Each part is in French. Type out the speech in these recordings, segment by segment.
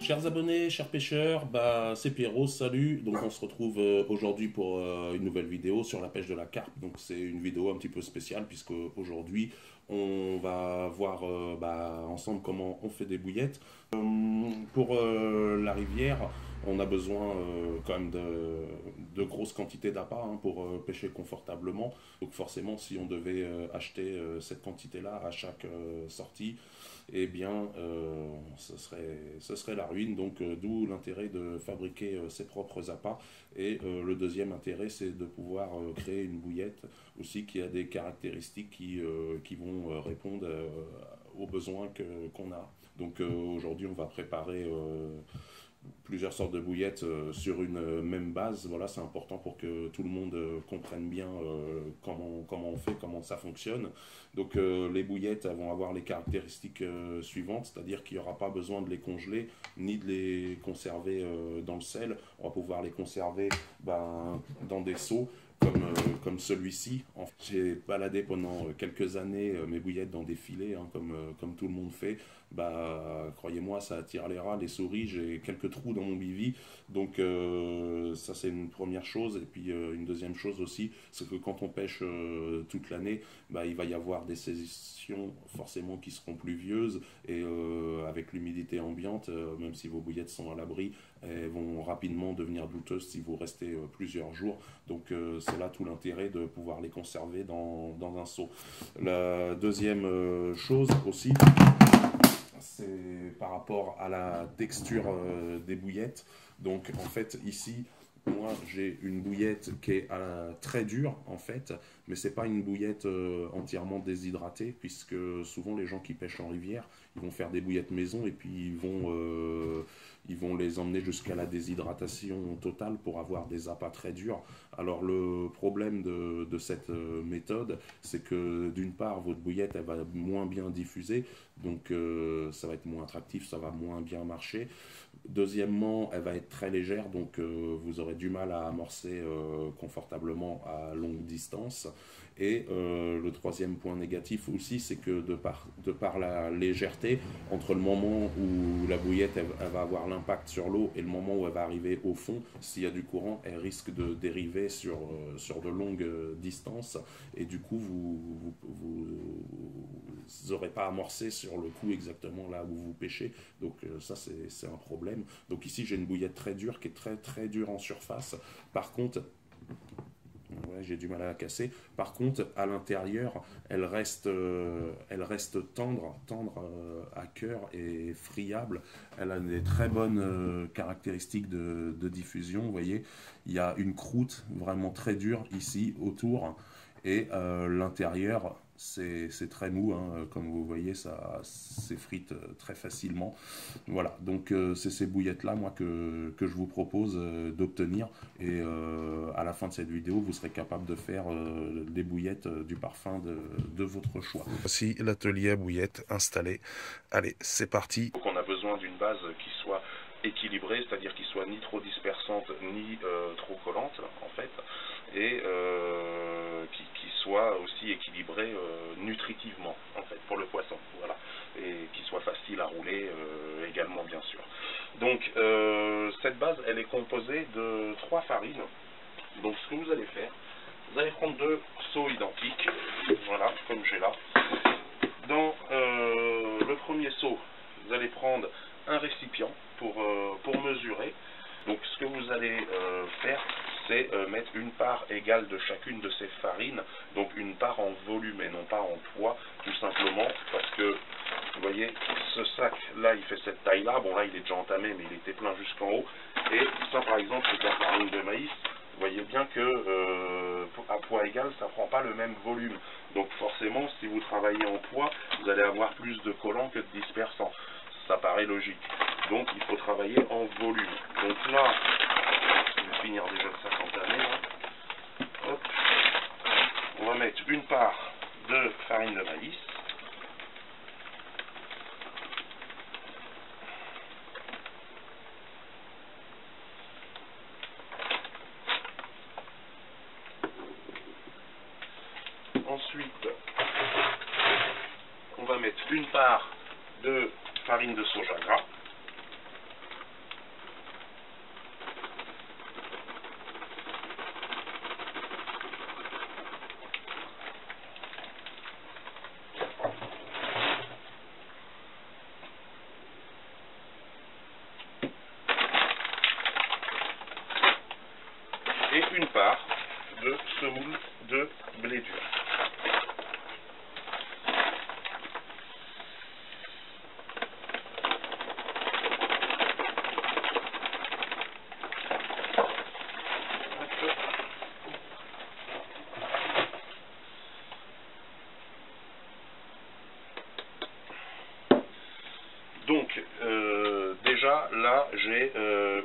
Chers abonnés, chers pêcheurs, c'est Pierrot, salut. Donc on se retrouve aujourd'hui pour une nouvelle vidéo sur la pêche de la carpe. Donc c'est une vidéo un petit peu spéciale puisque aujourd'hui on va voir ensemble comment on fait des bouillettes. Pour la rivière, on a besoin quand même de grosses quantités d'appât pour pêcher confortablement. Donc forcément, si on devait acheter cette quantité-là à chaque sortie, eh bien, ce serait la ruine. Donc, d'où l'intérêt de fabriquer ses propres appâts. Et le deuxième intérêt, c'est de pouvoir créer une bouillette aussi qui a des caractéristiques qui vont répondre aux besoins qu'on a. Donc, aujourd'hui, on va préparer plusieurs sortes de bouillettes sur une même base. Voilà, c'est important pour que tout le monde comprenne bien comment on fait, comment ça fonctionne. Donc les bouillettes elles vont avoir les caractéristiques suivantes, c'est-à-dire qu'il n'y aura pas besoin de les congeler ni de les conserver dans le sel. On va pouvoir les conserver dans des seaux comme celui-ci. J'ai baladé pendant quelques années mes bouillettes dans des filets, comme tout le monde fait. Croyez-moi, ça attire les rats, les souris. J'ai quelques trous dans mon bivy. Donc ça, c'est une première chose. Et puis une deuxième chose aussi, c'est que quand on pêche toute l'année, il va y avoir des saisons forcément qui seront pluvieuses. Et avec l'humidité ambiante, même si vos bouillettes sont à l'abri, elles vont rapidement devenir douteuses si vous restez plusieurs jours. Donc c'est là tout l'intérêt de pouvoir les conserver dans un seau. La deuxième chose aussi, c'est par rapport à la texture des bouillettes. Donc en fait ici, moi j'ai une bouillette qui est très dure en fait, mais c'est pas une bouillette entièrement déshydratée, puisque souvent les gens qui pêchent en rivière, ils vont faire des bouillettes maison et puis ils vont les emmener jusqu'à la déshydratation totale pour avoir des appâts très durs. Alors le problème de cette méthode, c'est que d'une part votre bouillette elle va moins bien diffuser, donc ça va être moins attractif, ça va moins bien marcher. Deuxièmement, elle va être très légère, donc vous aurez du mal à amorcer confortablement à longue distance. Et le troisième point négatif aussi, c'est que de par la légèreté, entre le moment où la bouillette elle va avoir l'impact sur l'eau et le moment où elle va arriver au fond, s'il y a du courant, elle risque de dériver sur de longues distances. Et du coup, vous n'aurez pas amorcé sur le coup exactement là où vous pêchez. Donc ça, c'est un problème. Donc ici, j'ai une bouillette très dure qui est très très dure en surface. Par contre, ouais, j'ai du mal à la casser. Par contre, à l'intérieur, elle reste tendre à cœur et friable. Elle a des très bonnes caractéristiques de diffusion. Vous voyez, il y a une croûte vraiment très dure ici autour. Et l'intérieur, c'est très mou, comme vous voyez, ça s'effrite très facilement. Voilà, donc c'est ces bouillettes-là, moi, que je vous propose d'obtenir. Et à la fin de cette vidéo, vous serez capable de faire des bouillettes du parfum de votre choix. Voici l'atelier à bouillettes installé. Allez, c'est parti. Donc on a besoin d'une base qui soit équilibrée, c'est-à-dire qui soit ni trop dispersante, ni trop collante, en fait. Et qui soit aussi équilibré nutritivement en fait pour le poisson, voilà, et qui soit facile à rouler également bien sûr. Donc cette base elle est composée de 3 farines. Donc ce que vous allez faire, vous allez prendre 2 seaux identiques, voilà comme j'ai là. Dans le premier seau, vous allez prendre un récipient pour mesurer. Donc ce que vous allez faire, c'est mettre une part égale de chacune de ces farines, donc une part en volume et non pas en poids, tout simplement parce que, vous voyez, ce sac-là, il fait cette taille-là, bon là il est déjà entamé, mais il était plein jusqu'en haut, et ça par exemple, c'est de la farine de maïs, vous voyez bien que à poids égal, ça ne prend pas le même volume, donc forcément, si vous travaillez en poids, vous allez avoir plus de collants que de dispersants. Ça paraît logique. Donc il faut travailler en volume. Donc là, je vais finir déjà le sac entamé. Hop. On va mettre une part de farine de maïs. Ensuite, on va mettre une part de farine de soja gras. une part de semoule de blé dur. Donc, déjà, là, j'ai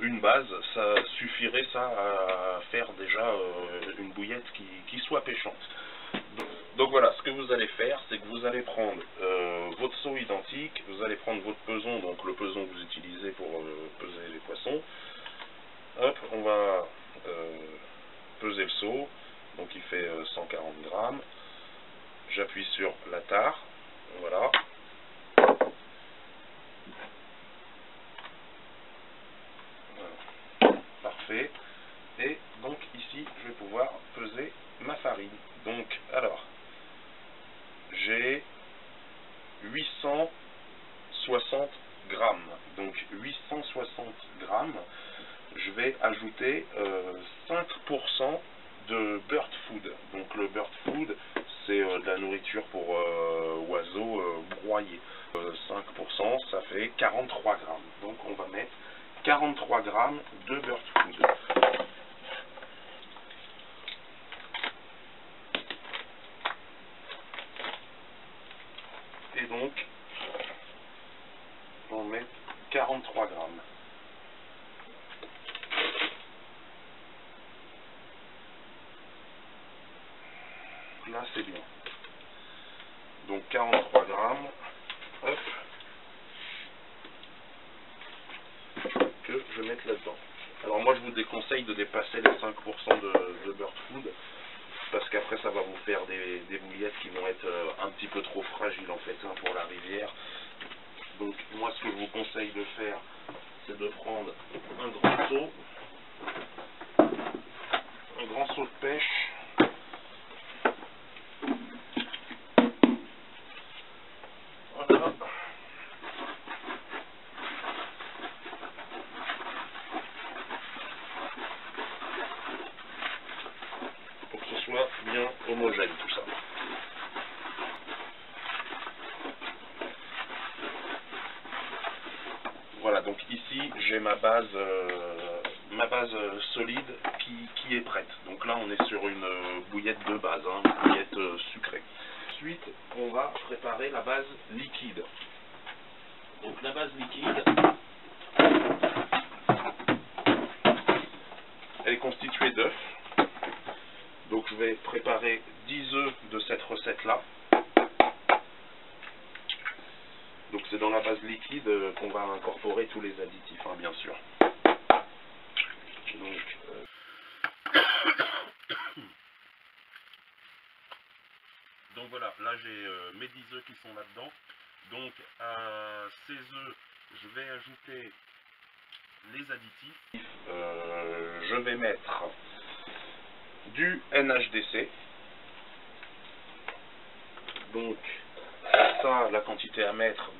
une base, ça suffirait ça à faire déjà une bouillette qui soit pêchante. Donc voilà, ce que vous allez faire, c'est que vous allez prendre votre seau identique, vous allez prendre votre peson, donc le peson que vous utilisez pour peser les poissons. Hop, on va peser le seau, donc il fait 140 grammes. J'appuie sur la tare, voilà. Parfait. Et donc ici, je vais pouvoir peser ma farine. Donc, alors, j'ai 860 grammes. Donc 860 grammes, je vais ajouter 5% de bird food. Donc le bird food, c'est de la nourriture pour oiseaux broyés. 5%, ça fait 43 grammes. Donc on va mettre 43 grammes de bird food. Et donc, on met 43 grammes. Là, c'est bien. Donc 43 grammes, hop, que je vais mettre là-dedans. Alors moi, je vous déconseille de dépasser les 5% de bird food, parce qu'après, ça va vous faire des bouillettes qui vont être un petit peu trop fragiles, en fait, hein, pour la rivière. Donc moi, ce que je vous conseille de faire, c'est de prendre un grand seau de pêche. Voilà. Pour que ce soit bien homogène tout ça. Voilà, donc ici j'ai ma base solide qui est prête. Donc là on est sur une bouillette de base, hein, une bouillette sucrée. Ensuite on va préparer la base liquide. Donc la base liquide, elle est constituée d'œufs. Donc je vais préparer 10 œufs de cette recette là. Donc c'est dans la base liquide qu'on va incorporer tous les additifs, hein, bien sûr. Donc voilà, là j'ai mes 10 œufs qui sont là-dedans. Donc à ces œufs, je vais ajouter les additifs. Je vais mettre du NHDC. Donc ça, la quantité à mettre,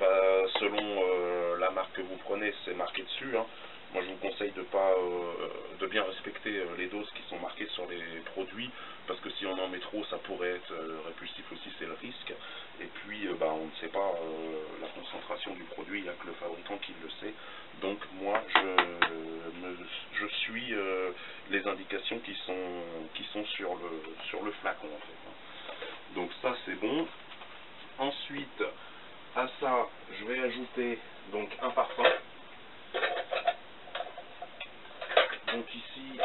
selon la marque que vous prenez, c'est marqué dessus, hein. Moi je vous conseille de bien respecter les doses qui sont marquées sur les produits, parce que si on en met trop, ça pourrait être répulsif aussi, c'est le risque. Et puis on ne sait pas la concentration du produit, il n'y a que le fabricant qui le sait. Donc moi je suis les indications qui sont sur le flacon en fait. Donc ça c'est bon. Ensuite, à ça, je vais ajouter donc un parfum. Donc ici,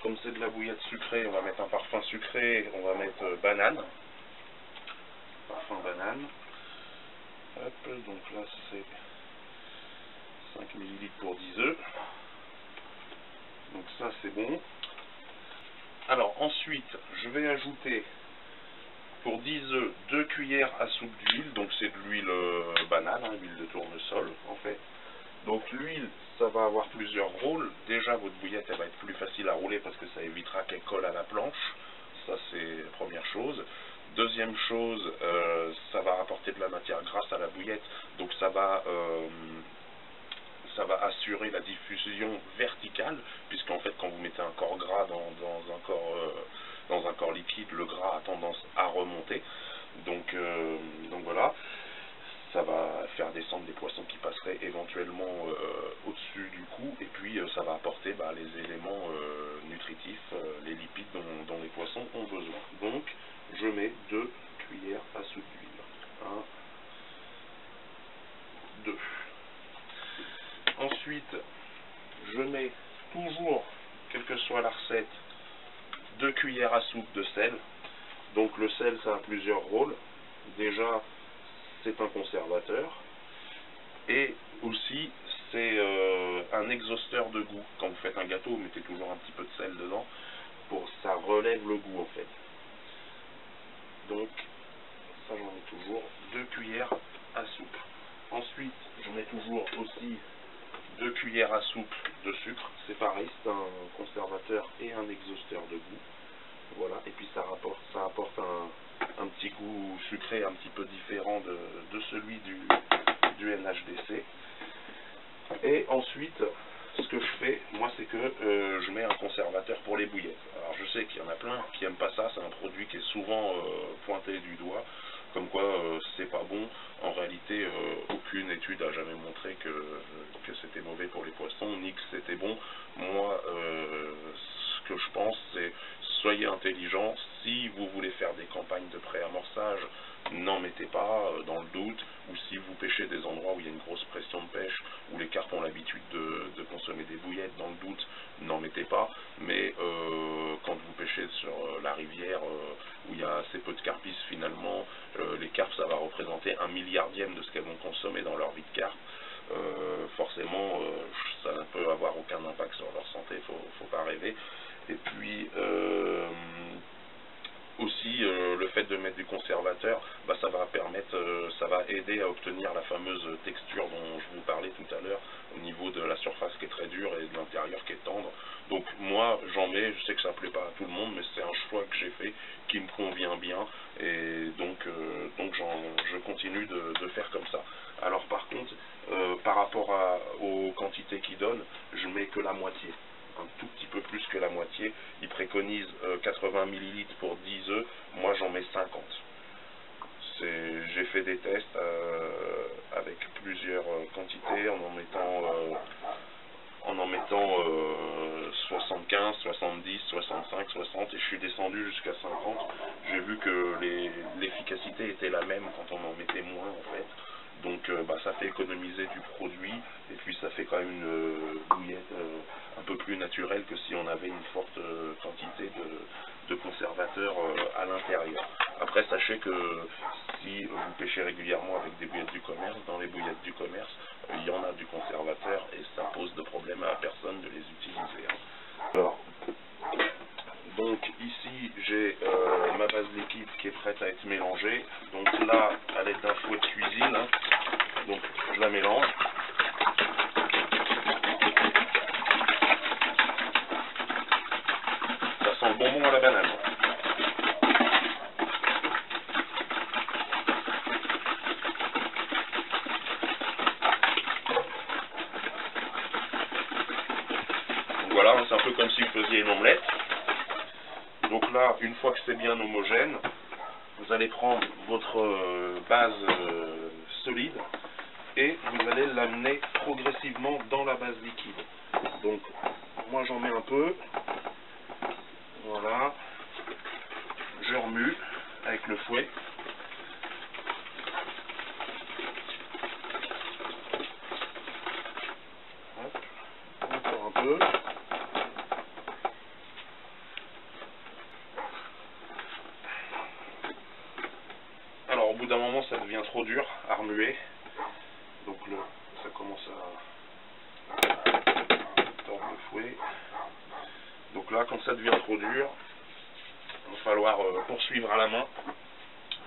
comme c'est de la bouillette sucrée, on va mettre un parfum sucré, on va mettre banane. Parfum banane. Hop, donc là c'est 5 ml pour 10 œufs. Donc ça c'est bon. Alors ensuite, je vais ajouter pour 10 œufs 2 cuillères à soupe d'huile, donc c'est de l'huile banane, hein, l'huile de tournesol en fait. Donc l'huile, ça va avoir plusieurs rôles. Déjà votre bouillette elle va être plus facile à rouler parce que ça évitera qu'elle colle à la planche. Ça c'est la première chose. Deuxième chose, ça va apporter de la matière grasse à la bouillette, donc ça va assurer la diffusion verticale, puisqu'en fait quand vous mettez un corps gras bah, les éléments nutritifs, les lipides dont les poissons ont besoin. Donc je mets 2 cuillères à soupe d'huile. 1, 2. Ensuite, je mets toujours, quelle que soit la recette, 2 cuillères à soupe de sel. Donc le sel, ça a plusieurs rôles. Déjà, c'est un conservateur. Et aussi, c'est un exhausteur de goût. Quand vous faites un gâteau, vous mettez toujours un petit peu de sel dedans. Ça relève le goût, en fait. Donc, ça, j'en mets toujours 2 cuillères à soupe. Ensuite, je mets toujours aussi 2 cuillères à soupe de sucre. C'est pareil, c'est un conservateur et un exhausteur de goût. Voilà, et puis ça apporte un petit goût sucré un petit peu différent de celui du NHDC. Et ensuite, ce que je fais, moi, c'est que je mets un conservateur pour les bouillettes. Alors je sais qu'il y en a plein qui n'aiment pas ça, c'est un produit qui est souvent pointé du doigt, comme quoi c'est pas bon. En réalité, aucune étude n'a jamais montré que c'était mauvais pour les poissons, ni que c'était bon. Moi, ce que je pense, c'est soyez intelligents. Si vous voulez faire des campagnes de pré-amorçage, n'en mettez pas dans le doute, ou si vous pêchez des endroits où il y a une grosse pression de pêche, où les carpes ont l'habitude de consommer des bouillettes, dans le doute, n'en mettez pas. Mais quand vous pêchez sur la rivière, où il y a assez peu de carpistes finalement, les carpes, ça va représenter 1/1000e de ce qu'elles vont consommer dans leur vie de carpe. Forcément, ça ne peut avoir aucun impact sur leur santé, faut pas rêver. Et puis aussi le fait de mettre du conservateur, bah, ça va aider à obtenir la fameuse texture dont je vous parlais tout à l'heure, au niveau de la surface qui est très dure et de l'intérieur qui est tendre. Donc moi j'en mets, je sais que ça ne plaît pas à tout le monde, mais c'est un choix que j'ai fait qui me convient bien, et donc je continue de faire comme ça. Alors par contre, par rapport aux quantités qu'il donne, je mets que la moitié. Un tout petit peu plus que la moitié. Il préconise 80 ml pour 10 œufs, moi j'en mets 50. J'ai fait des tests avec plusieurs quantités en mettant 75, 70, 65, 60, et je suis descendu jusqu'à 50. J'ai vu que l'efficacité était la même quand on en mettait moins en fait. Donc ça fait économiser du produit, et puis ça fait quand même une bouillette un peu plus naturelle que si on avait une forte quantité de conservateurs à l'intérieur. Après, sachez que si vous pêchez régulièrement avec des bouillettes du commerce, dans les bouillettes du commerce, il y en a du conservateur, et ça pose de problème à personne de les utiliser. Alors, donc ici j'ai ma base liquide qui est prête à être mélangée. Donc là, à l'aide d'un fouet de cuisine, donc je la mélange. Ça sent le bonbon à la banane. Donc voilà, c'est un peu comme si vous faisiez une omelette. Donc là, une fois que c'est bien homogène, vous allez prendre votre base solide et vous allez l'amener progressivement dans la base liquide. Donc moi j'en mets un peu, voilà, je remue avec le fouet. Hop, encore un peu. Alors au bout d'un moment ça devient trop dur à remuer, donc ça commence à tordre le fouet. Donc là quand ça devient trop dur, il va falloir poursuivre à la main.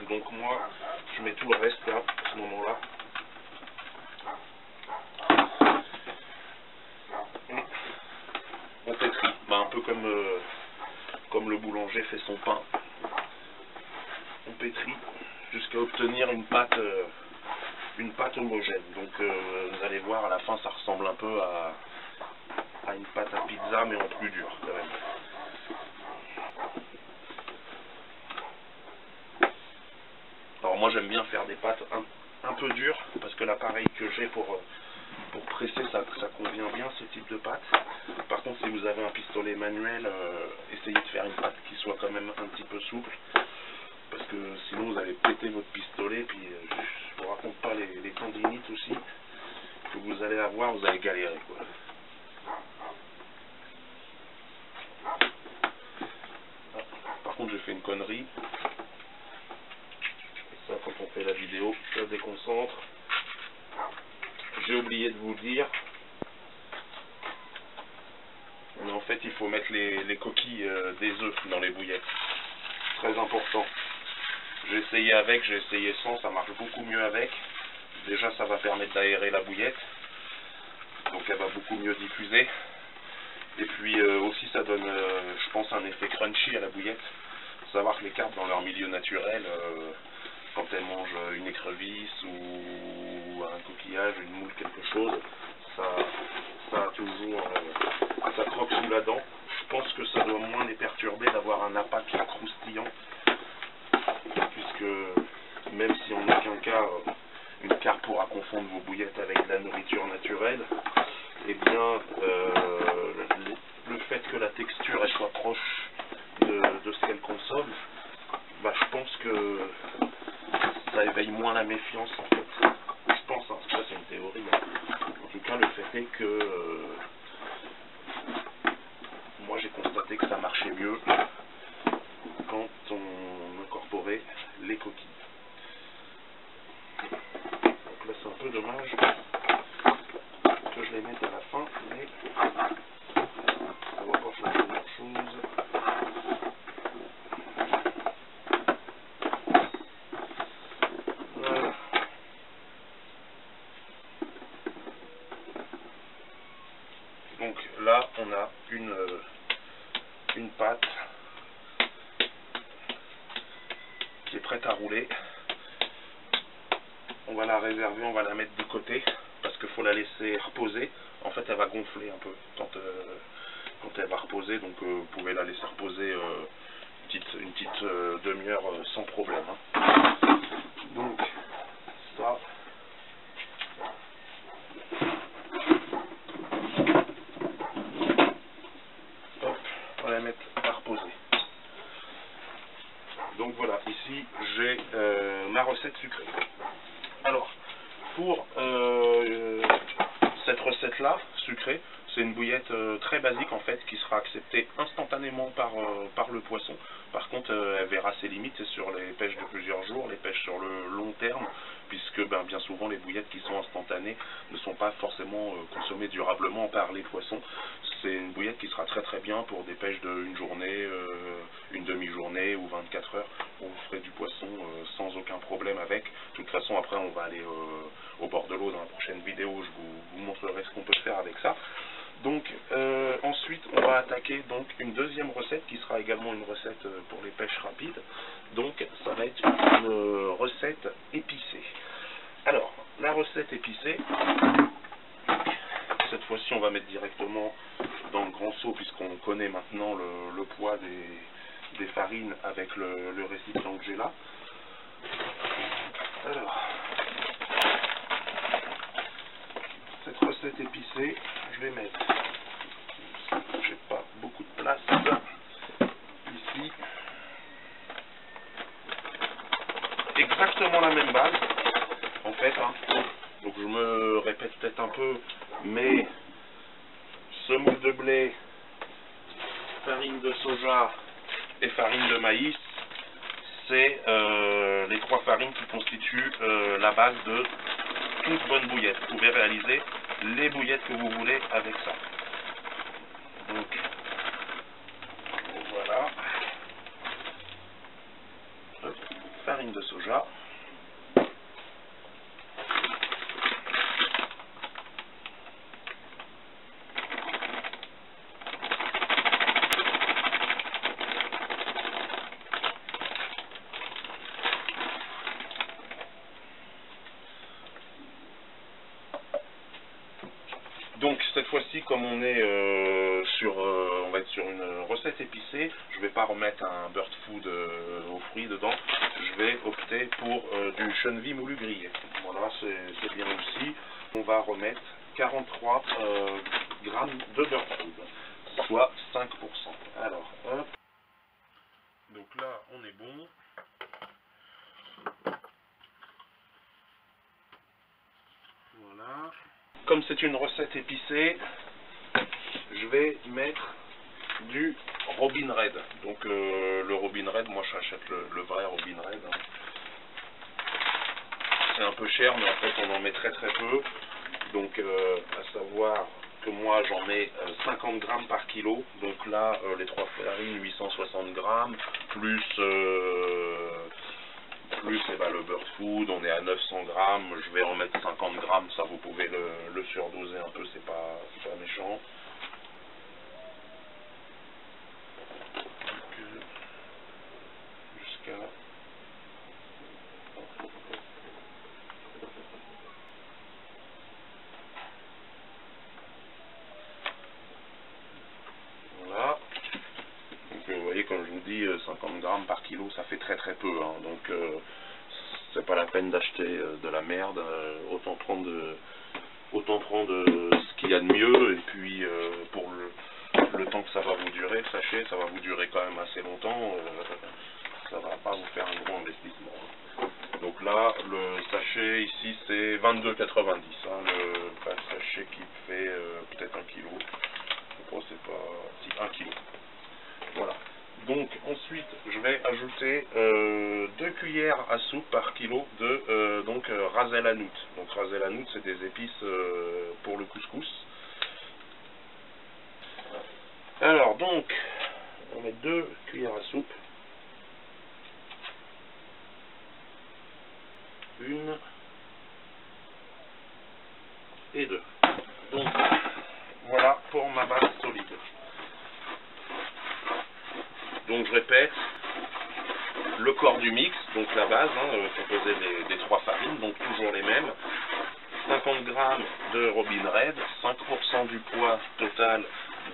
Donc moi je mets tout le reste là, à ce moment là. Et on pétrit, un peu comme le boulanger fait son pain. On pétrit jusqu'à obtenir une pâte homogène. Donc vous allez voir, à la fin ça ressemble un peu à une pâte à pizza, mais en plus dur quand même. Alors moi j'aime bien faire des pâtes un peu dures, parce que l'appareil que j'ai pour pour presser, ça convient bien ce type de pâte. Par contre, si vous avez un pistolet manuel, essayez de faire une pâte qui soit quand même un petit peu souple, parce que sinon vous allez péter votre pistolet, puis je vous raconte pas les tendinites aussi que vous allez avoir, vous allez galérer quoi. Par contre, j'ai fait une connerie. Ça, quand on fait la vidéo, ça déconcentre. J'ai oublié de vous dire. Mais en fait, il faut mettre les coquilles des œufs dans les bouillettes. Très important. J'ai essayé avec, j'ai essayé sans, ça marche beaucoup mieux avec. Déjà, ça va permettre d'aérer la bouillette. Donc, elle va beaucoup mieux diffuser. Et puis aussi, ça donne, je pense, un effet crunchy à la bouillette. Faut savoir que les carpes, dans leur milieu naturel, quand elles mangent une écrevisse ou un coquillage, une moule, quelque chose, ça a toujours, ça croque sous la dent. Je pense que ça doit moins les perturber d'avoir un appât qui est croustillant, puisque même si en aucun cas une carpe pourra confondre vos bouillettes avec de la nourriture naturelle, eh bien le fait que la texture elle soit proche de ce qu'elle consomme, bah, je pense que ça éveille moins la méfiance en fait. Je pense, hein, ça c'est une théorie. En tout cas, le fait est que moi j'ai constaté que ça marchait mieux quand on incorporait les coquilles. Donc là c'est un peu dommage que je les mette à la fin, mais ça va pas changer grand chose. Voilà. Donc là on a une pâte qui est prête à rouler. On va la réserver, on va la mettre de côté parce qu'il faut la laisser reposer. En fait, elle va gonfler un peu quand elle va reposer. Donc, vous pouvez la laisser reposer une petite demi-heure sans problème. Hein. Donc, ça. Hop, on va la mettre à reposer. Donc voilà, ici j'ai ma recette sucrée. Alors, pour cette recette-là, sucrée, c'est une bouillette très basique en fait, qui sera acceptée instantanément par le poisson. Par contre, elle verra ses limites, c'est sur les pêches de plusieurs jours, les pêches sur le long terme, puisque bien souvent les bouillettes qui sont instantanées ne sont pas forcément consommées durablement par les poissons. C'est une bouillette qui sera très très bien pour des pêches d'une journée, une demi-journée ou 24 heures. On ferait du poisson sans aucun problème avec. De toute façon, après, on va aller au bord de l'eau dans la prochaine vidéo. Je vous montrerai ce qu'on peut faire avec ça. Donc, ensuite, on va attaquer donc une deuxième recette qui sera également une recette pour les pêches rapides. Donc, ça va être une recette épicée. Alors, la recette épicée, cette fois-ci, on va mettre directement dans le grand seau puisqu'on connaît maintenant le poids des farines avec le récipient que j'ai là. Alors, cette recette épicée, je vais mettre, j'ai pas beaucoup de place ici, exactement la même base en fait, hein. Donc je me répète peut-être un peu, mais semoule de blé, farine de soja et farine de maïs, c'est les trois farines qui constituent la base de toute bonne bouillette. Vous pouvez réaliser les bouillettes que vous voulez avec ça. Donc voilà. Hop, farine de soja. Donc cette fois-ci, comme on est on va être sur une recette épicée, je ne vais pas remettre un bird food aux fruits dedans. Je vais opter pour du chenvi moulu grillé. Voilà, c'est bien aussi. On va remettre 43 grammes de beurre poudre, soit 5%. Alors, hop. Donc là, on est bon. Voilà. Comme c'est une recette épicée, je vais mettre du Robin Red. Donc le Robin Red, moi j'achète le vrai Robin Red. Hein. C'est un peu cher, mais en fait on en met très très peu. Donc à savoir que moi j'en mets 50 grammes par kilo. Donc là les 3 farines 860 grammes plus eh ben, le beurre food, on est à 900 grammes. Je vais en mettre 50 grammes, ça vous pouvez le surdoser un peu, c'est pas méchant. Jusqu'à voilà. Donc vous voyez, comme je vous dis, 50 grammes par kilo, ça fait très très peu. Hein. Donc c'est pas la peine d'acheter de la merde. Autant prendre ce qu'il y a de mieux. Et puis pour le temps que ça va vous durer, sachez, ça va vous durer quand même assez longtemps. Ça va pas vous faire un gros investissement. Hein. Donc là, le sachet ici c'est 22,90. Hein, le sachet qui fait peut-être 1 kg. Je crois que c'est pas... Si, 1 kg. Voilà. Donc ensuite, je vais ajouter 2 cuillères à soupe par kilo de ras el hanout. Donc ras el hanout, c'est des épices pour le couscous. Alors donc, on met 2 cuillères à soupe. 1 et 2. Donc voilà pour ma base solide. Donc je répète, le corps du mix, donc la base, composée des 3 farines, donc toujours les mêmes. 50 g de Robin Red, 5% du poids total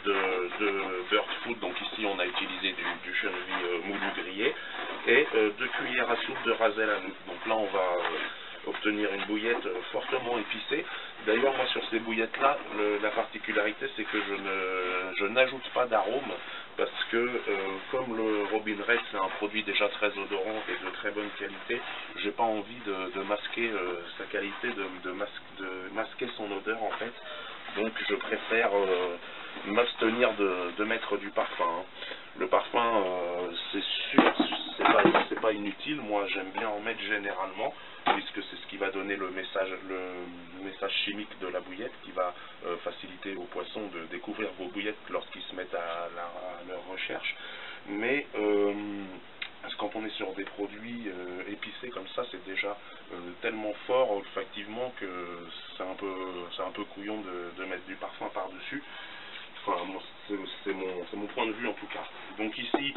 de beurre food, donc ici on a utilisé du chèvre moulu grillé, et 2 cuillères à soupe de ras el hanout. Donc là on va obtenir une bouillette fortement épicée. D'ailleurs moi sur ces bouillettes là, la particularité c'est que je n'ajoute pas d'arôme, parce que comme le Robin Red c'est un produit déjà très odorant et de très bonne qualité, j'ai pas envie de masquer sa qualité, de masquer son odeur en fait. Donc je préfère m'abstenir de mettre du parfum. Hein. Le parfum, c'est sûr, c'est pas inutile. Moi j'aime bien en mettre généralement, puisque c'est ce qui va donner le message chimique de la bouillette, qui va faciliter aux poissons de découvrir vos bouillettes lorsqu'ils se mettent à leur recherche. Mais parce que quand on est sur des produits épicés comme ça, c'est déjà tellement fort olfactivement que c'est un peu couillon de mettre du parfum par-dessus. Enfin, c'est mon point de vue en tout cas. Donc ici,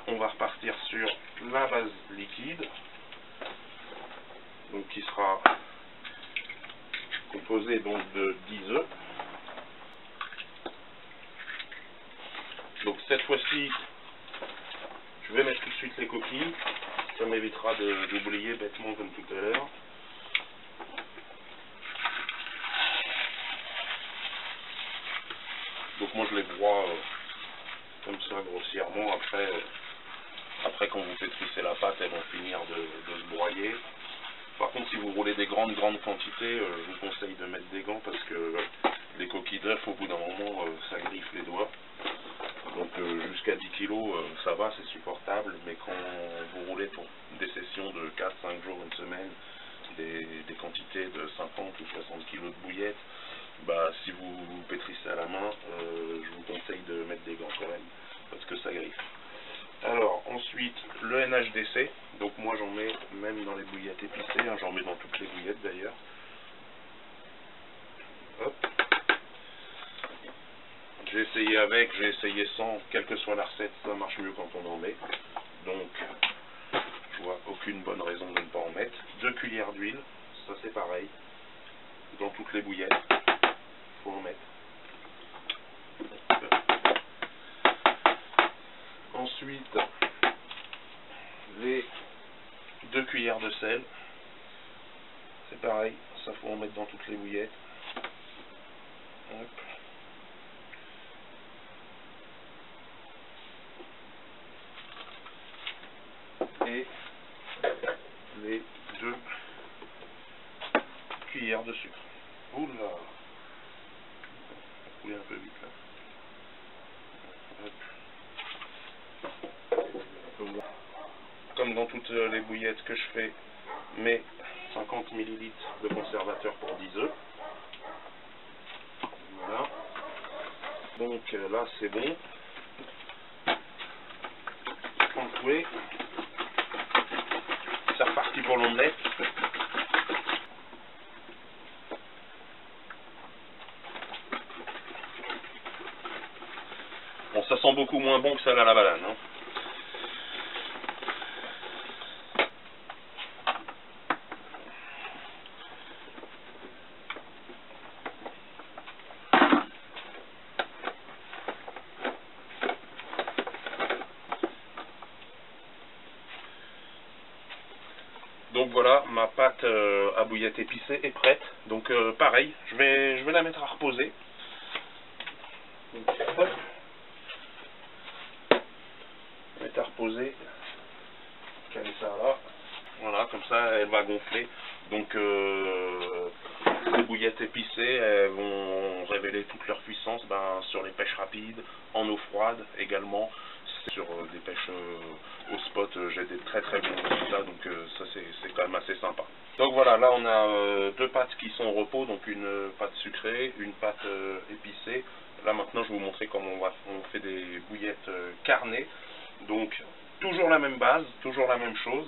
on va repartir sur la base liquide, donc qui sera composée donc de 10 œufs. Donc cette fois-ci, je vais mettre tout de suite les coquilles, ça m'évitera d'oublier bêtement comme tout à l'heure. Donc moi je les broie comme ça grossièrement, après quand vous pétrissez la pâte, elles vont finir de se broyer. Par contre si vous roulez des grandes quantités, je vous conseille de mettre des gants, parce que les coquilles d'œufs au bout d'un moment ça griffe les doigts. Donc jusqu'à 10 kg ça va, c'est supportable, mais quand vous roulez pour des sessions de 4-5 jours, une semaine, des quantités de 50 ou 60 kg de bouillettes, bah, si vous pétrissez à la main, je vous conseille de mettre des gants quand même, parce que ça griffe. Alors ensuite le NHDC, donc moi j'en mets même dans les bouillettes épicées, hein, j'en mets dans toutes les bouillettes d'ailleurs. Hop. J'ai essayé avec, j'ai essayé sans, quelle que soit la recette, ça marche mieux quand on en met. Donc, je vois aucune bonne raison de ne pas en mettre. 2 cuillères d'huile, ça c'est pareil. Dans toutes les bouillettes, il faut en mettre. Ensuite, les 2 cuillères de sel. C'est pareil, ça faut en mettre dans toutes les bouillettes. Hop. Et les 2 cuillères de sucre. Oula, couler un peu vite là. Hop. Comme dans toutes les bouillettes que je fais, mais 50 ml de conservateur pour 10 œufs. Voilà. Donc là c'est bon. Couler. C'est reparti pour l'omelette. Bon, ça sent beaucoup moins bon que celle à la banane. Hein. Donc voilà, ma pâte à bouillette épicée est prête. Donc pareil, je vais la mettre à reposer. Donc, hop. Mettre à reposer. Caler ça là. Voilà, comme ça elle va gonfler. Donc les bouillettes épicées, elles vont révéler toute leur puissance sur les pêches rapides, en eau froide également. Sur des pêches au spot, j'ai des très très bons résultats, donc ça c'est quand même assez sympa. Donc voilà, là on a 2 pâtes qui sont au repos, donc une pâte sucrée, une pâte épicée. Là maintenant je vais vous montrer comment on fait des bouillettes carnées. Donc toujours la même base, toujours la même chose.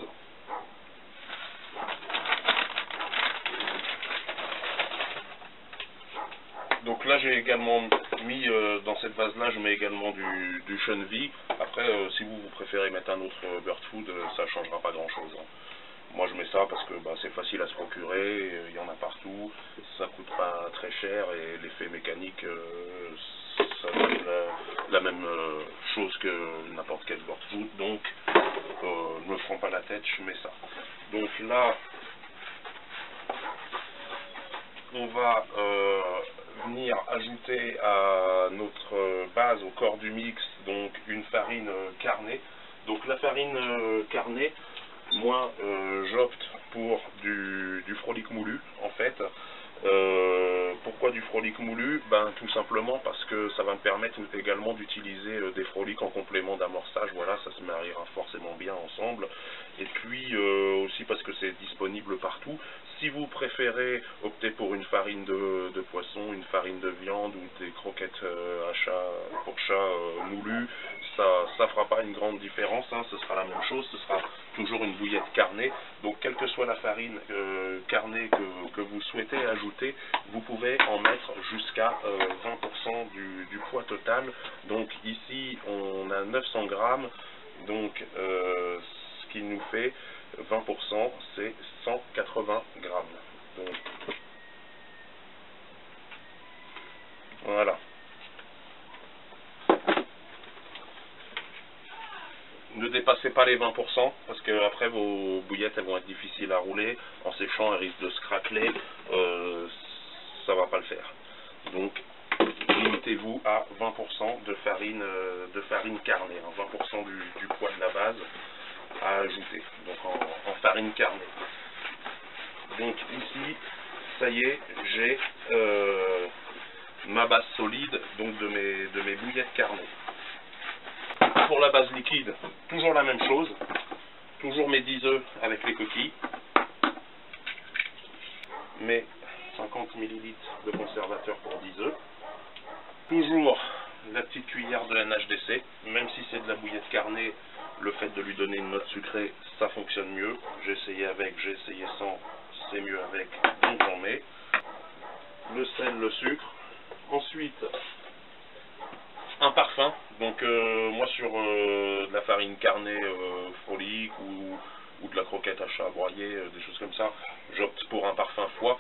Donc là j'ai également mis dans cette base là, je mets également du Chunvi. Après si vous préférez mettre un autre bird food, ça ne changera pas grand chose. Hein. Moi je mets ça parce que c'est facile à se procurer, il y en a partout, ça coûte pas très cher et l'effet mécanique ça donne la même chose que n'importe quel bird food. Donc ne me prends pas la tête, je mets ça. Donc là on va venir ajouter à notre base, au corps du mix, donc une farine carnée. Donc la farine carnée, moi j'opte pour du frolic moulu en fait. Pourquoi du frolic moulu? Tout simplement parce que ça va me permettre également d'utiliser des frolics en complément d'amorçage. Voilà, ça se mariera forcément bien ensemble. Et puis aussi parce que c'est disponible partout. Si vous préférez opter pour une farine de poisson, une farine de viande ou des croquettes pour chat moulues, ça fera pas une grande différence, hein, ce sera la même chose, ce sera toujours une bouillette carnée. Donc quelle que soit la farine carnée que vous souhaitez ajouter, vous pouvez en mettre jusqu'à 20% du poids total. Donc ici on a 900 grammes, donc ce qui nous fait 20%, c'est 180 grammes. Donc voilà. Ne dépassez pas les 20% parce que après vos bouillettes elles vont être difficiles à rouler. En séchant elles risquent de se craqueler. Ça va pas le faire. Donc limitez-vous à 20% de farine carnée, hein, 20% du poids de la base à ajouter, donc en farine carnée. Donc ici, ça y est, j'ai ma base solide donc de mes bouillettes carnées. Pour la base liquide, toujours la même chose, toujours mes 10 œufs avec les coquilles, mes 50 ml de conservateur pour 10 œufs, toujours la petite cuillère de NHDC, même si c'est de la bouillette carnée, le fait de lui donner une note sucrée, ça fonctionne mieux. J'ai essayé avec, j'ai essayé sans, c'est mieux avec, donc j'en mets. Le sel, le sucre. Ensuite, un parfum. Donc moi sur de la farine carnée frolic ou de la croquette à chat broyée, des choses comme ça, j'opte pour un parfum foie.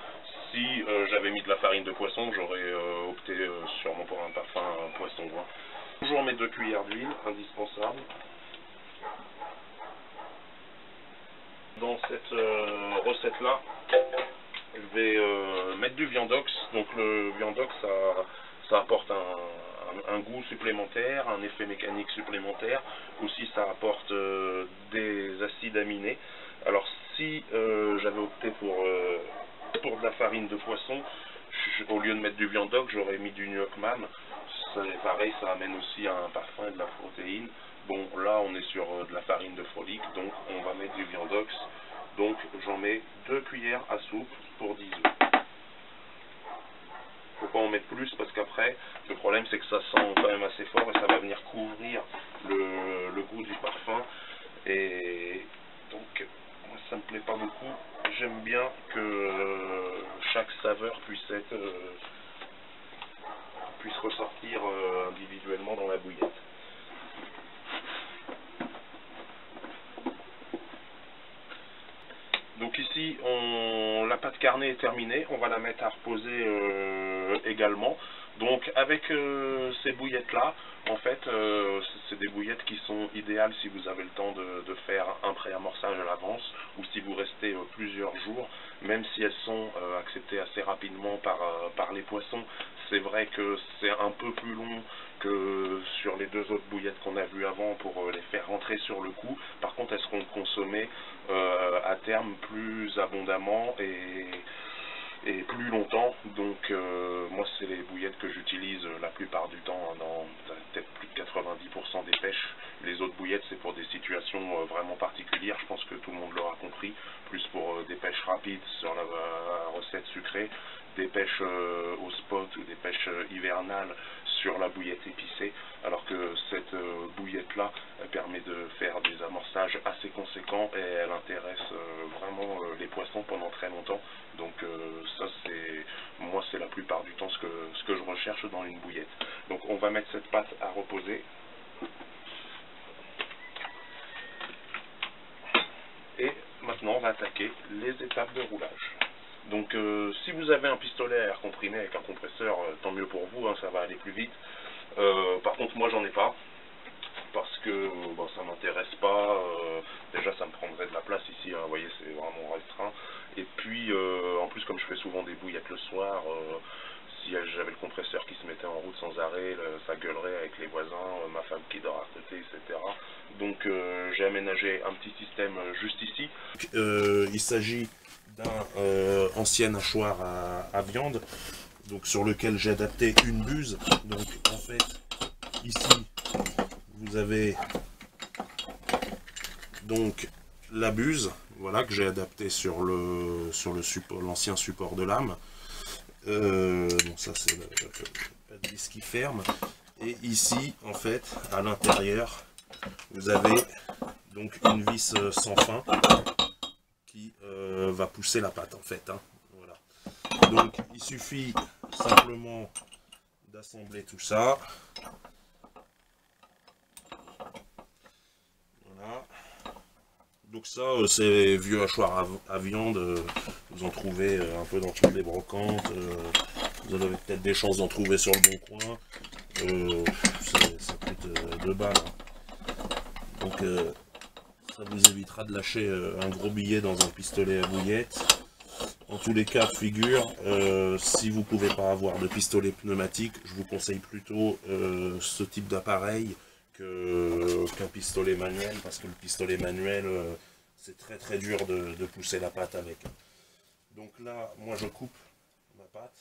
Si j'avais mis de la farine de poisson, j'aurais opté sûrement pour un parfum poisson. Hein. Toujours mes 2 cuillères d'huile, indispensable. Dans cette recette-là, je vais mettre du viandox. Donc le viandox, ça apporte un goût supplémentaire, un effet mécanique supplémentaire. Aussi, ça apporte des acides aminés. Alors si j'avais opté pour de la farine de poisson, au lieu de mettre du viandox, j'aurais mis du Nuockman. Pareil, ça amène aussi un parfum et de la protéine. Bon, là, on est sur de la farine de frolic, donc on va mettre du viandox. Donc, j'en mets 2 cuillères à soupe pour 10 œufs. Faut pas en mettre plus parce qu'après, le problème c'est que ça sent quand même assez fort et ça va venir couvrir le goût du parfum. Et donc, moi, ça me plaît pas beaucoup. J'aime bien que chaque saveur puisse ressortir individuellement dans la bouillette. Donc ici, la pâte carnée est terminée, on va la mettre à reposer également. Donc avec ces bouillettes-là, en fait, c'est des bouillettes qui sont idéales si vous avez le temps de faire un pré-amorçage à l'avance ou si vous restez plusieurs jours, même si elles sont acceptées assez rapidement par les poissons. C'est vrai que c'est un peu plus long que sur les 2 autres bouillettes qu'on a vues avant pour les faire rentrer sur le coup. Par contre, elles seront consommées à terme plus abondamment et plus longtemps. Donc moi, c'est les bouillettes que j'utilise la plupart du temps, hein, dans peut-être plus de 90% des pêches. Les autres bouillettes, c'est pour des situations vraiment particulières, je pense que tout le monde l'aura compris, plus pour des pêches rapides sur la recette sucrée, des pêches au spot ou des pêches hivernales sur la bouillette épicée, alors que cette bouillette-là, elle permet de faire des amorçages assez conséquents et elle intéresse vraiment les poissons pendant très longtemps. Donc ça, moi, c'est la plupart du temps ce que je recherche dans une bouillette. Donc on va mettre cette pâte à reposer. Et maintenant, on va attaquer les étapes de roulage. Donc si vous avez un pistolet à air comprimé avec un compresseur, tant mieux pour vous, hein, ça va aller plus vite. Par contre, moi, j'en ai pas. Parce que bon, ça m'intéresse pas, déjà ça me prendrait de la place ici, hein, vous voyez, c'est vraiment restreint. Et puis en plus, comme je fais souvent des bouillettes le soir, si j'avais le compresseur qui se mettait en route sans arrêt, ça gueulerait avec les voisins, ma femme qui dort à côté, etc. Donc j'ai aménagé un petit système juste ici. Il s'agit d'un ancien hachoir à viande, donc sur lequel j'ai adapté une buse. Donc en fait, ici, vous avez donc la buse, voilà, que j'ai adapté sur l'ancien support de lame. Donc ça c'est le vis qui ferme. Et ici, en fait, à l'intérieur, vous avez donc une vis sans fin qui va pousser la pâte en fait. Hein. Voilà. Donc il suffit simplement d'assembler tout ça. Donc ça, c'est vieux hachoir à viande, vous en trouvez un peu dans toutes les brocantes, vous avez peut-être des chances d'en trouver sur le bon coin, ça coûte 2 balles. Hein. Donc ça vous évitera de lâcher un gros billet dans un pistolet à bouillette. En tous les cas de figure, si vous ne pouvez pas avoir de pistolet pneumatique, je vous conseille plutôt ce type d'appareil qu'un pistolet manuel, parce que le pistolet manuel, c'est très très dur de pousser la pâte avec. Donc là, moi je coupe ma pâte.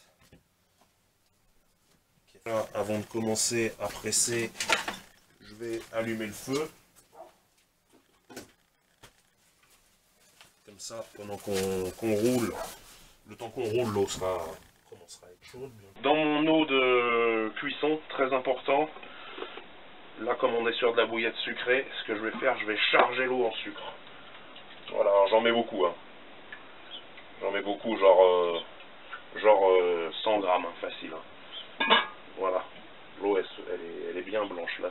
Là, avant de commencer à presser, je vais allumer le feu. Comme ça, pendant qu'on roule, le temps qu'on roule, l'eau commencera à être chaude. Dans mon eau de cuisson, très important, là comme on est sur de la bouillette sucrée, ce que je vais faire, je vais charger l'eau en sucre. Voilà, j'en mets beaucoup. Hein. J'en mets beaucoup, genre 100 grammes, hein, facile. Hein. Voilà, l'eau elle est bien blanche là.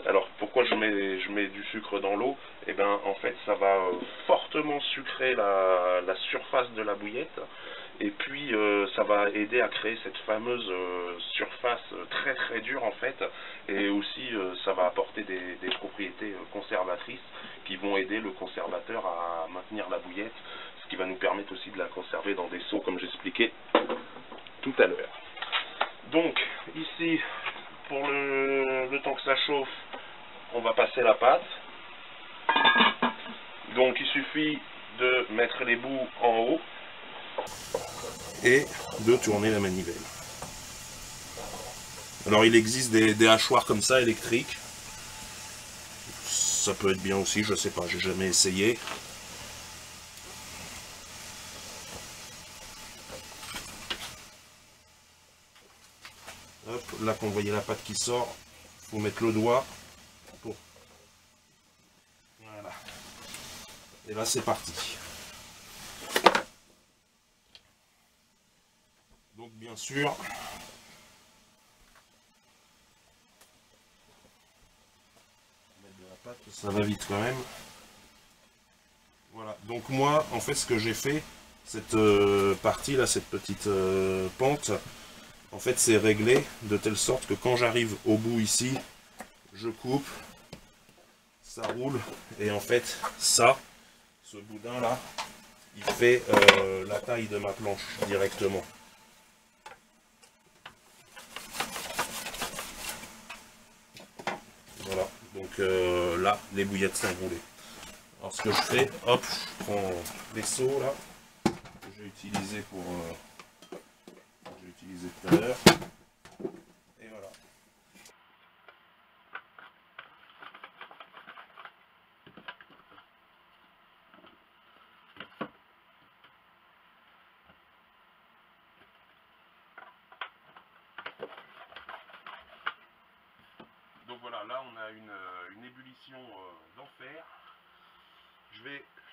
Alors pourquoi je mets du sucre dans l'eau? Eh bien en fait ça va fortement sucrer la surface de la bouillette. Et puis ça va aider à créer cette fameuse surface très très dure en fait. Et aussi ça va apporter des propriétés conservatrices qui vont aider le conservateur à maintenir la bouillette. Ce qui va nous permettre aussi de la conserver dans des seaux comme j'expliquais tout à l'heure. Donc ici, pour le temps que ça chauffe, on va passer la pâte. Donc il suffit de mettre les bouts en haut et de tourner la manivelle. Alors il existe des hachoirs comme ça électriques. Ça peut être bien aussi, je sais pas, j'ai jamais essayé. Hop, là quand vous voyez la pâte qui sort, il faut mettre le doigt pour... Voilà. Et là c'est parti. Donc bien sûr, mettre de la pâte, ça va vite quand même. Voilà, donc moi en fait ce que j'ai fait, cette partie là, cette petite pente, en fait c'est réglé de telle sorte que quand j'arrive au bout ici, je coupe, ça roule, et en fait ça, ce boudin là, il fait la taille de ma planche directement. Voilà, donc là les bouillettes sont roulées. Alors ce que je fais, hop, je prends les seaux là, que j'ai utilisé pour j'ai utilisé tout à l'heure. Et voilà. Donc voilà, là on a une ébullition d'enfer.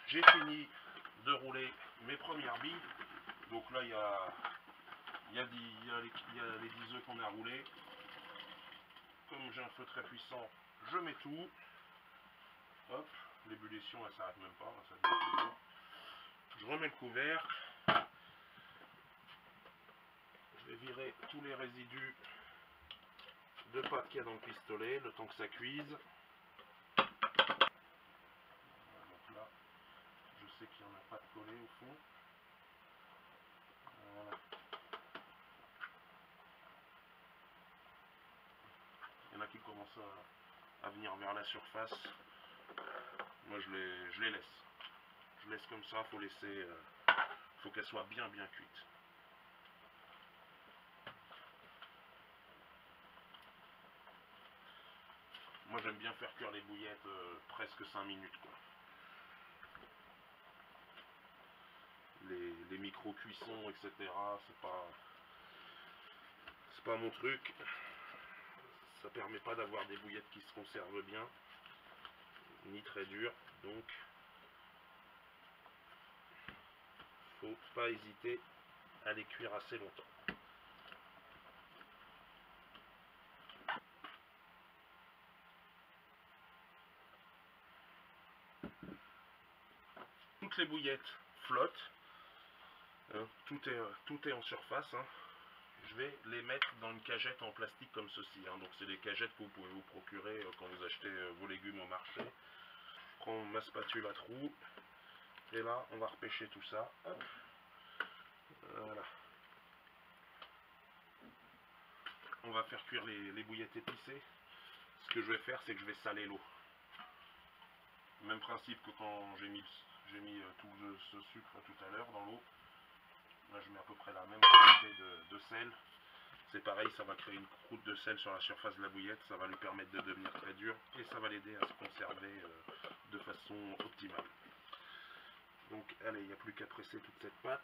J'ai fini de rouler mes premières billes. Donc là il y a les 10 œufs qu'on a roulés. Comme j'ai un feu très puissant, je mets tout. Hop, l'ébullition elle s'arrête même pas, ça devient toujours. Je remets le couvercle. Je vais virer tous les résidus de pâte qu'il y a dans le pistolet, le temps que ça cuise. Donc là, je sais qu'il n'y en a pas de collé au fond. Voilà. Il y en a qui commencent à venir vers la surface. Moi je les laisse. Je laisse comme ça, faut laisser. Faut qu'elle soit bien cuite. Moi j'aime bien faire cuire les bouillettes presque 5 minutes quoi. Les micro-cuissons, etc. C'est pas mon truc. Ça permet pas d'avoir des bouillettes qui se conservent bien, ni très dures, donc faut pas hésiter à les cuire assez longtemps. Toutes les bouillettes flottent, hein, tout est en surface, hein. Je vais les mettre dans une cagette en plastique comme ceci, hein. Donc c'est des cagettes que vous pouvez vous procurer quand vous achetez vos légumes au marché. Je prends ma spatule à trous et là on va repêcher tout ça. Hop. Voilà. On va faire cuire les bouillettes épicées. Ce que je vais faire, c'est que je vais saler l'eau. Même principe que quand j'ai mis tout ce sucre tout à l'heure dans l'eau. Là je mets à peu près la même quantité de sel. C'est pareil, ça va créer une croûte de sel sur la surface de la bouillette, ça va lui permettre de devenir très dur et ça va l'aider à se conserver de façon optimale. Donc allez, il n'y a plus qu'à presser toute cette pâte.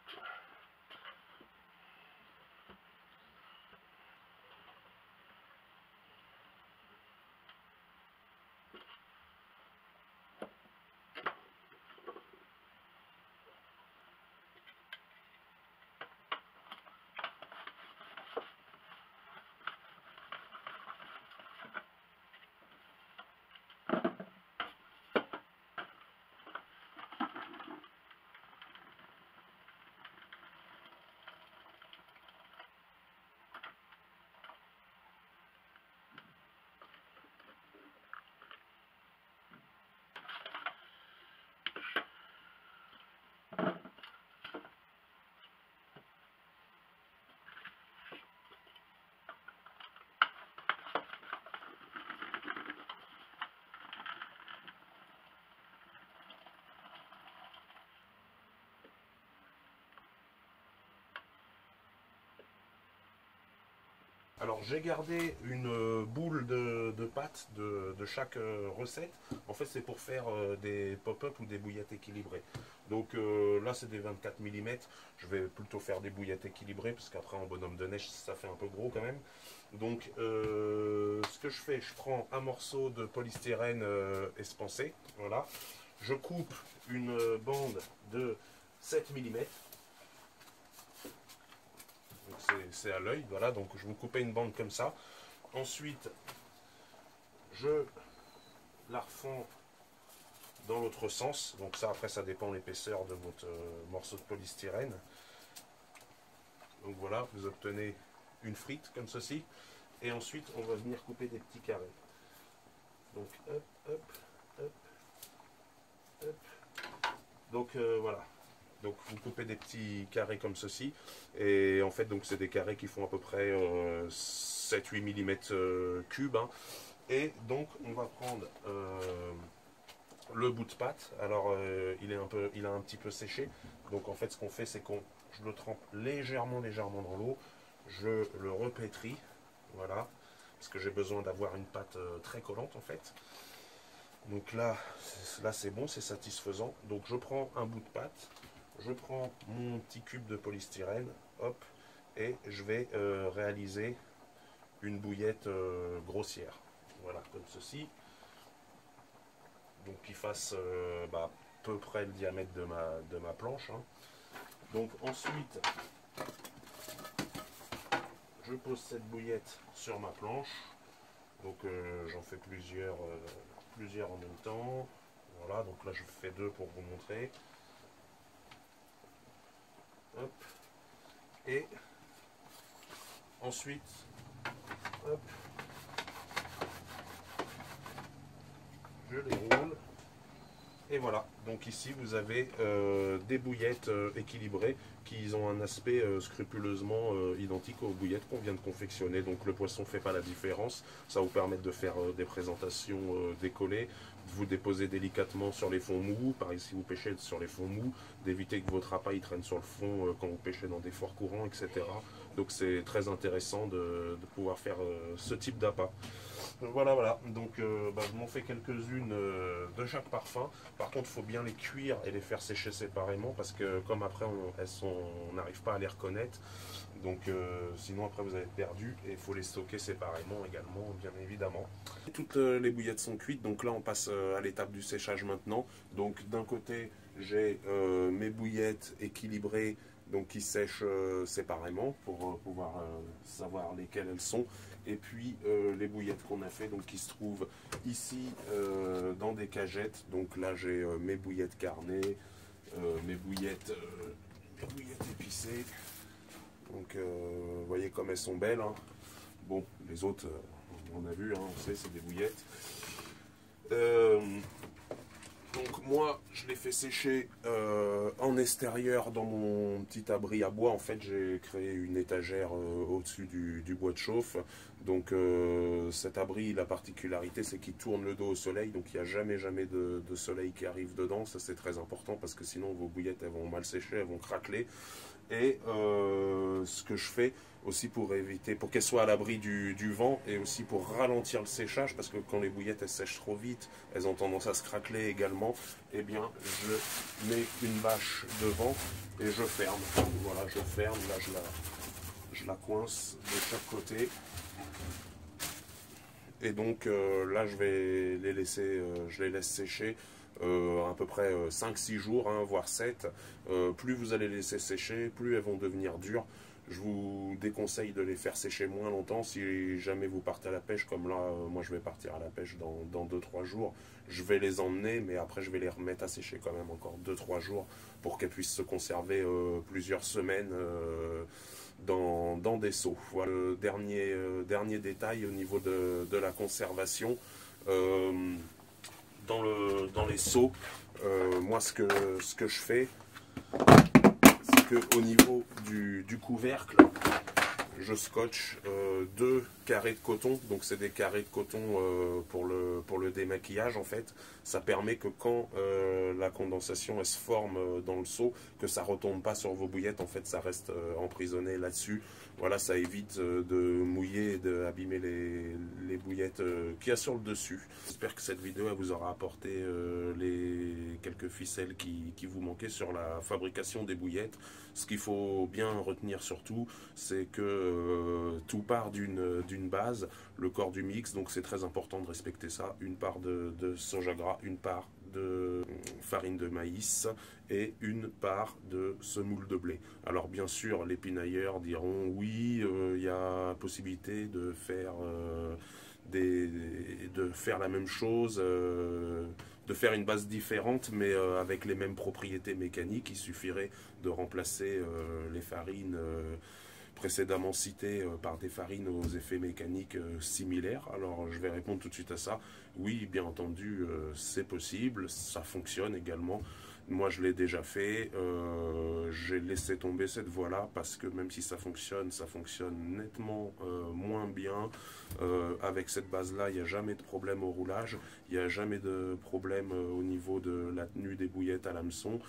Alors j'ai gardé une boule de pâte de chaque recette. En fait c'est pour faire des pop-up ou des bouillettes équilibrées. Donc là c'est des 24 mm. Je vais plutôt faire des bouillettes équilibrées parce qu'après en bonhomme de neige ça fait un peu gros quand même. Donc ce que je fais, je prends un morceau de polystyrène espancé. Voilà. Je coupe une bande de 7 mm. C'est à l'œil, voilà, donc je vous coupe une bande comme ça. Ensuite, je la refends dans l'autre sens. Donc ça, après, ça dépend de l'épaisseur de votre morceau de polystyrène. Donc voilà, vous obtenez une frite comme ceci. Et ensuite, on va venir couper des petits carrés. Donc, hop, hop, hop, hop. Donc voilà. Donc vous coupez des petits carrés comme ceci. Et en fait, donc c'est des carrés qui font à peu près 7-8 mm cubes. Hein. Et donc on va prendre le bout de pâte. Alors il a un petit peu séché. Donc en fait ce qu'on fait c'est je le trempe légèrement dans l'eau. Je le repétris. Voilà. Parce que j'ai besoin d'avoir une pâte très collante en fait. Donc là c'est bon, c'est satisfaisant. Donc je prends un bout de pâte. Je prends mon petit cube de polystyrène, hop, et je vais réaliser une bouillette grossière. Voilà, comme ceci. Donc qui fasse à peu près le diamètre de ma planche. Hein. Donc ensuite, je pose cette bouillette sur ma planche. Donc j'en fais plusieurs en même temps. Voilà, donc là je fais deux pour vous montrer. Hop. Et ensuite, hop, je les roule. Et voilà, donc ici vous avez des bouillettes équilibrées qui ont un aspect scrupuleusement identique aux bouillettes qu'on vient de confectionner. Donc le poisson ne fait pas la différence, ça va vous permettre de faire des présentations décollées, de vous déposer délicatement sur les fonds mous, par ici vous pêchez sur les fonds mous, d'éviter que votre appât il traîne sur le fond quand vous pêchez dans des forts courants, etc. Donc c'est très intéressant de pouvoir faire ce type d'appât. Voilà, voilà, donc je m'en fais quelques-unes de chaque parfum. Par contre, il faut bien les cuire et les faire sécher séparément parce que comme après on n'arrive pas à les reconnaître, donc sinon après vous avez perdu et il faut les stocker séparément également, bien évidemment. Toutes les bouillettes sont cuites, donc là on passe à l'étape du séchage maintenant. Donc d'un côté j'ai mes bouillettes équilibrées donc qui sèchent séparément pour pouvoir savoir lesquelles elles sont. Et puis les bouillettes qu'on a fait, donc qui se trouvent ici dans des cagettes. Donc là j'ai mes bouillettes carnées, mes bouillettes épicées. Donc vous voyez comme elles sont belles. Hein. Bon, les autres, on a vu, hein, on sait, c'est des bouillettes. Donc moi, je les fais sécher en extérieur dans mon petit abri à bois. En fait, j'ai créé une étagère au-dessus du bois de chauffe. Donc cet abri, la particularité, c'est qu'il tourne le dos au soleil. Donc il n'y a jamais de soleil qui arrive dedans. Ça, c'est très important parce que sinon, vos bouillettes, elles vont mal sécher, elles vont craqueler. Et ce que je fais aussi pour éviter, pour qu'elles soient à l'abri du vent et aussi pour ralentir le séchage, parce que quand les bouillettes elles sèchent trop vite, elles ont tendance à se craqueler également, et bien je mets une bâche devant et je ferme. Voilà, je ferme, là je la coince de chaque côté. Et donc là je vais les laisser, je les laisse sécher à peu près 5-6 jours, hein, voire 7. Plus vous allez les laisser sécher, plus elles vont devenir dures. Je vous déconseille de les faire sécher moins longtemps si jamais vous partez à la pêche, comme là, moi je vais partir à la pêche dans 2-3 jours. Je vais les emmener, mais après je vais les remettre à sécher quand même encore 2-3 jours pour qu'elles puissent se conserver plusieurs semaines dans des seaux. Voilà le dernier détail au niveau de la conservation. Dans les seaux, moi ce que je fais, c'est qu'au niveau du couvercle, je scotche 2 carrés de coton. Donc c'est des carrés de coton pour le démaquillage en fait. Ça permet que quand la condensation elle se forme dans le seau, que ça retombe pas sur vos bouillettes. En fait, ça reste emprisonné là-dessus. Voilà, ça évite de mouiller et d'abîmer les bouillettes qu'il y a sur le dessus. J'espère que cette vidéo elle vous aura apporté les quelques ficelles qui vous manquaient sur la fabrication des bouillettes. Ce qu'il faut bien retenir surtout, c'est que tout part d'une base, le corps du mix, donc c'est très important de respecter ça. Une part de soja gras, une part de farine de maïs et une part de semoule de blé. Alors bien sûr, les pinailleurs diront oui, il y a possibilité de faire la même chose, de faire une base différente, mais avec les mêmes propriétés mécaniques. Il suffirait de remplacer les farines précédemment citées par des farines aux effets mécaniques similaires. Alors je vais répondre tout de suite à ça. Oui, bien entendu, c'est possible, ça fonctionne également. Moi, je l'ai déjà fait. J'ai laissé tomber cette voie-là parce que même si ça fonctionne nettement moins bien. Avec cette base-là, il n'y a jamais de problème au roulage. Il n'y a jamais de problème au niveau de la tenue des bouillettes à l'hameçon.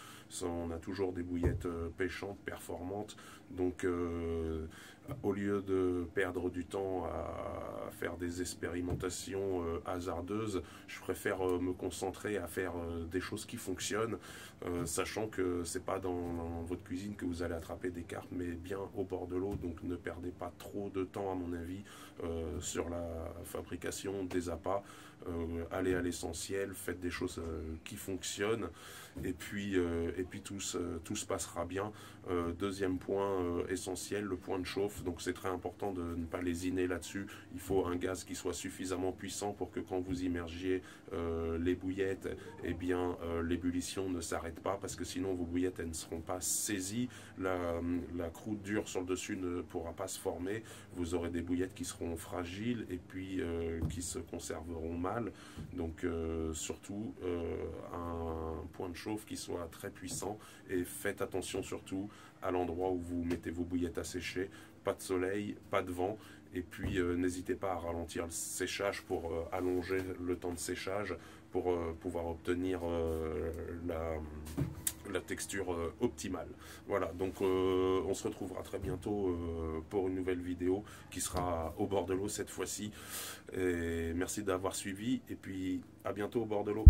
On a toujours des bouillettes pêchantes, performantes. Donc, au lieu de perdre du temps à faire des expérimentations hasardeuses, je préfère me concentrer à faire des choses qui fonctionnent, sachant que c'est pas dans votre cuisine que vous allez attraper des carpes, mais bien au bord de l'eau. Donc ne perdez pas trop de temps, à mon avis, sur la fabrication des appâts. Allez à l'essentiel, faites des choses qui fonctionnent, et puis tout se passera bien. Deuxième point essentiel, le point de chauffe. Donc c'est très important de ne pas lésiner là-dessus. Il faut un gaz qui soit suffisamment puissant pour que quand vous immergiez les bouillettes, eh bien l'ébullition ne s'arrête pas, parce que sinon vos bouillettes elles ne seront pas saisies, la croûte dure sur le dessus ne pourra pas se former, vous aurez des bouillettes qui seront fragiles et puis qui se conserveront mal. Donc surtout un point de chauffe qui soit très puissant, et faites attention surtout à l'endroit où vous mettez vos bouillettes à sécher. Pas de soleil, pas de vent, et puis n'hésitez pas à ralentir le séchage pour allonger le temps de séchage, pour pouvoir obtenir la texture optimale. Voilà, donc on se retrouvera très bientôt pour une nouvelle vidéo qui sera au bord de l'eau cette fois-ci. Et merci d'avoir suivi, et puis à bientôt au bord de l'eau.